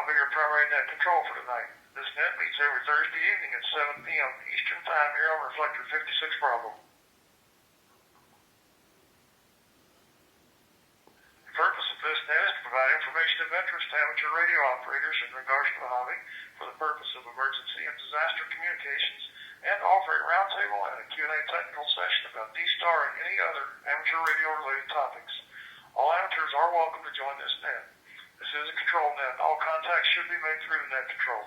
be your primary net control for tonight. This net meets every Thursday evening at 7 p.m. Eastern Time here on Reflector 56 Bravo. The purpose of this net is to provide information of interest to amateur radio operators in regards to the hobby for the purpose of emergency and disaster communications, and offer a roundtable and a Q&A technical session about D-Star and any other amateur radio-related topics. All amateurs are welcome to join this net. This is a control net. All contacts should be made through net control.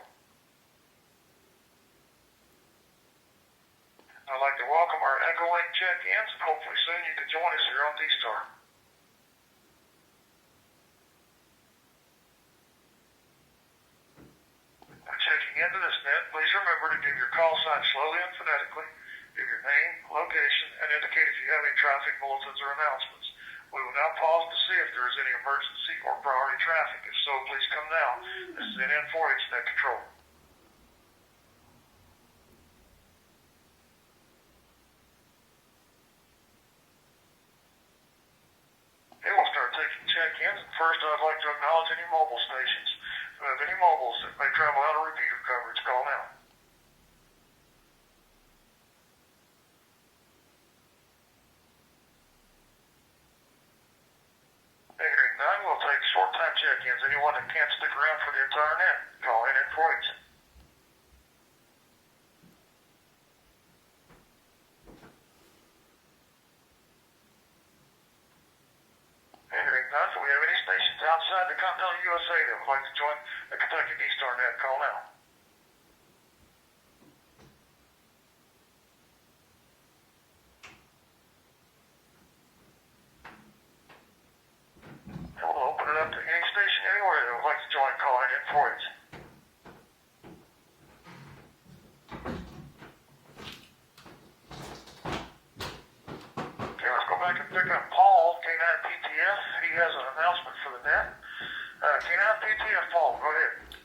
I'd like to welcome our Echolink check-ins, and hopefully soon you can join us here on D-Star. When checking into this net, please remember to give your call sign slowly and phonetically, give your name, location, and indicate if you have any traffic bulletins or announcements. We will now pause to see if there is any emergency or priority traffic. If so, please come now. This is NN4H Net Control. Okay, we'll start taking check-ins. First, I'd like to acknowledge any mobile stations who have any mobiles that may travel out of repeater coverage. Call now. Hearing none, we'll take short-time check-ins. Anyone that can't stick around for the entire net, call NN4H. Hearing none, do we have any stations outside the continental USA that would like to join the Kentucky D-Star net? Call now. We'll open it up to any station anywhere that would like to join. Call NN4H. Okay, let's go back and pick up Paul, K9PTF. He has an announcement for the net. K9PTF, Paul, go ahead.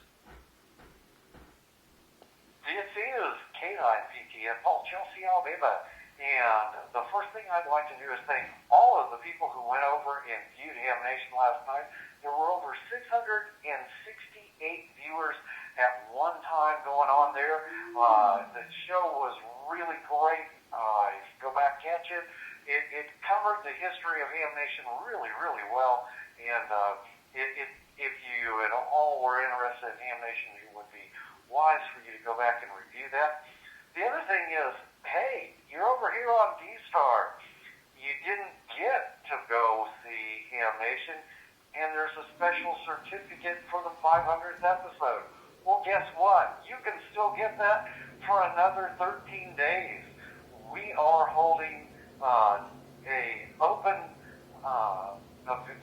This is K9PTF, Paul, Chelsea, Alabama. And the first thing I'd like to do is thank all of the people who went over and viewed Ham Nation last night. There were over 668 viewers at one time going on there. The show was really great. If you go back and catch it, it covered the history of Ham Nation really, really well. And if you at all were interested in Ham Nation, it would be wise for you to go back and review that. The other thing is, hey, you're over here on D-Star. You didn't get to go see Ham Nation, and there's a special certificate for the 500th episode. Well, guess what? You can still get that for another 13 days. We are holding a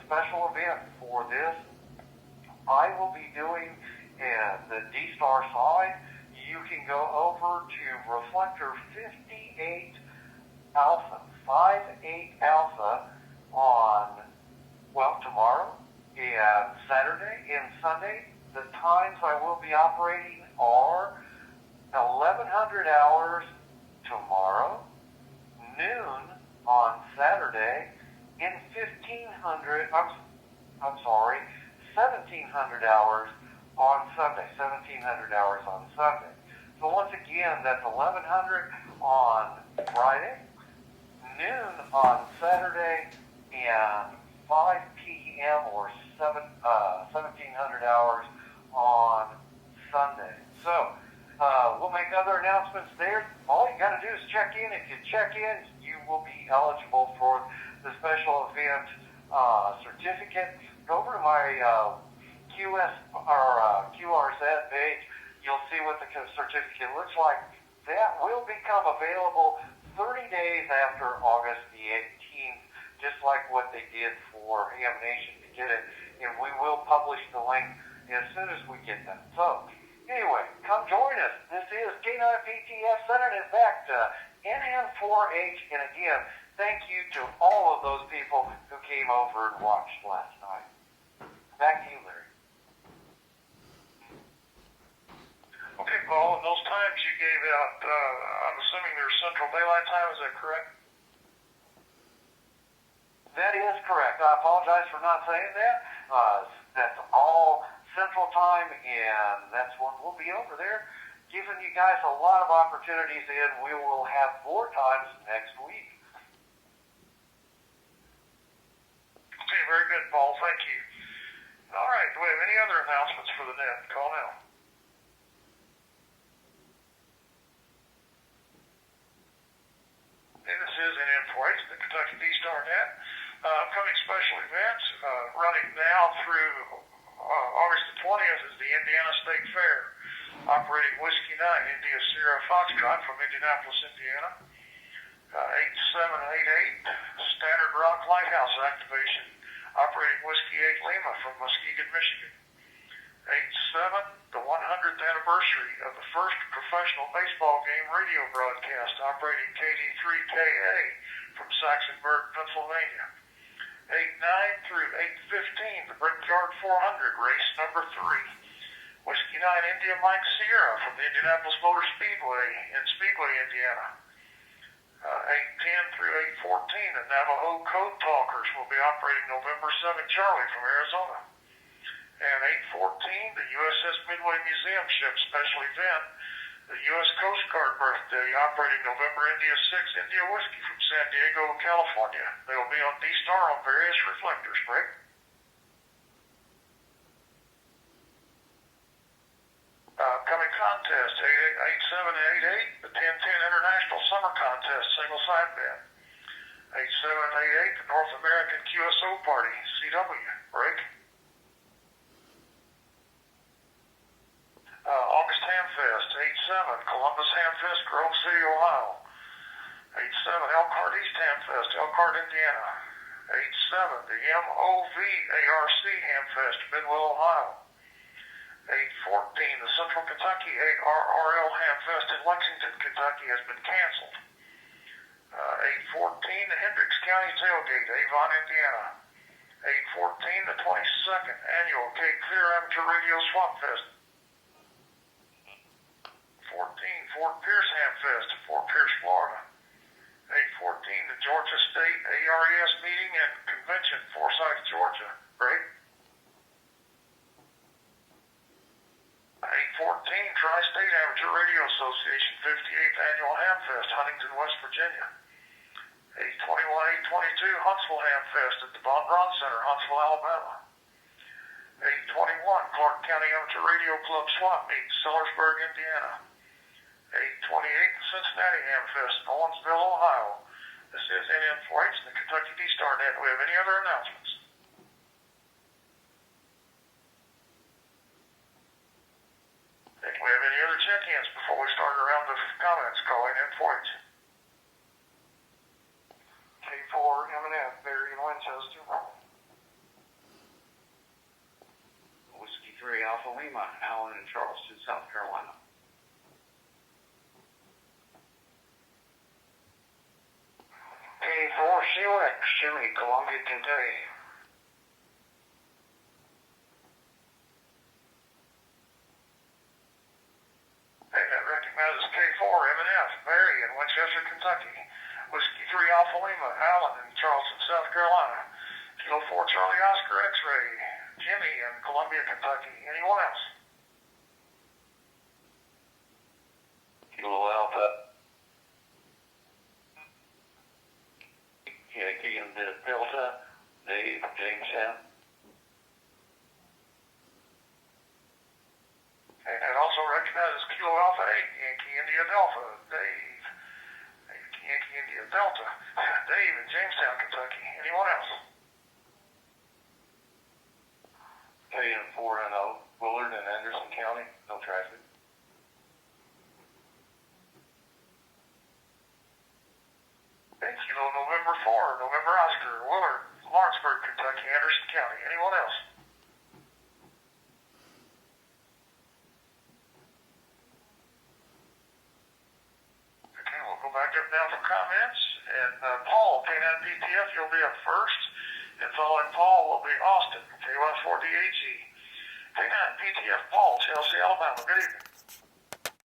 special event for this. I will be doing the D-Star side. You can go over to Reflector 58 Alpha, 58 Alpha on, well, tomorrow and Saturday and Sunday. The times I will be operating are 1100 hours tomorrow, noon on Saturday, and 1700 hours on Sunday, 1700 hours on Sunday. So once again, that's 1100 on Friday, noon on Saturday, and 5 p.m. or 1700 hours on Sunday. So we'll make other announcements there. All you got to do is check in. If you check in, you will be eligible for the special event certificate. Go over to my QRZ page. You'll see what the certificate looks like. That will become available 30 days after August the 18th, just like what they did for Ham Nation to get it. And we will publish the link as soon as we get that. So, anyway, come join us. This is K9PTF sending it back to NN4H. And again, thank you to all of those people who came over and watched last night. Back to you, Larry. Okay, Paul, and those times you gave out, I'm assuming there's Central Daylight Time, is that correct? That is correct. I apologize for not saying that. That's all Central Time, and that's when we'll be over there giving you guys a lot of opportunities, and we will have more times next week. Okay, very good, Paul. Thank you. All right, do we have any other announcements for the net? Call now. Okay, this is an Inflight, the Kentucky D-Star Net. Upcoming special events running now through August the 20th is the Indiana State Fair, operating Whiskey 9 India Sierra Foxtrot from Indianapolis, Indiana. 8788 Standard Rock Lighthouse activation, operating Whiskey 8 Lima from Muskegon, Michigan. 87, the 100th anniversary of the first professional baseball game radio broadcast, operating KD3KA from Saxonburg, Pennsylvania. 89 through 815, the Brickyard 400, race number 3. Whiskey 9 India Mike Sierra from the Indianapolis Motor Speedway in Speedway, Indiana. 810 through 814, the Navajo Code Talkers will be operating November 7 Charlie from Arizona. And 814, the USS Midway Museum Ship Special Event, the U.S. Coast Guard Birthday, operating November India 6 India Whiskey from San Diego, California. They will be on D-Star on various reflectors, Rick. Upcoming contest, 8788, the 1010 International Summer Contest, single sideband. 8788, the North American QSO Party, CW, Rick. August Hamfest, 87, Columbus Hamfest, Grove City, Ohio. 87, Elkhart East Hamfest, Elkhart, Indiana. 87, the MOVARC Hamfest, Midwell, Ohio. 814, the Central Kentucky ARRL Hamfest in Lexington, Kentucky has been canceled. 814, the Hendricks County Tailgate, Avon, Indiana. 814, the 22nd Annual Cape Fear Amateur Radio Swamp Fest. 14, Fort Pierce Hamfest, Fort Pierce, Florida. 814, the Georgia State ARES Meeting and Convention, Forsyth, Georgia. Great. 814, Tri-State Amateur Radio Association 58th Annual Hamfest, Huntington, West Virginia. 821, 822, Huntsville Hamfest at the Von Braun Center, Huntsville, Alabama. 821, Clark County Amateur Radio Club Swap Meet, Sellersburg, Indiana. 828, the Cincinnati Hamfest, Owensville, Ohio. This is NM Flights and the Kentucky D-Star Net. Do we have any other announcements? Do we have any other check-ins before we start around the comments calling in flights? K4 M&F, Barry in Winchester. Whiskey 3 Alpha Lima, Allen in Charleston, South Carolina. K4 COX, Jimmy, Columbia, Kentucky. Hey, that recognizes K4 M&F, Barry in Winchester, Kentucky. Whiskey 3 Alpha Lima, Allen in Charleston, South Carolina. Kilo 4 Charlie Oscar X-Ray, Jimmy in Columbia, Kentucky. Anyone else? Kilo Alpha. Yankee in the Delta, Dave, Jamestown. And also recognizes Kilo Alpha 8, Yankee India Delta, Dave. Yankee India Delta, Dave in Jamestown, Kentucky. Anyone else? KN4NO, Willard in Anderson County, no traffic. Kilo November 4, November Oscar, Willard, Lawrenceburg, Kentucky, Anderson County. Anyone else? Okay, we'll go back up now for comments. And Paul, K9PTF, you'll be up first. And following Paul will be Austin, KY4DAG. K9PTF, Paul, Chelsea, Alabama. Good evening.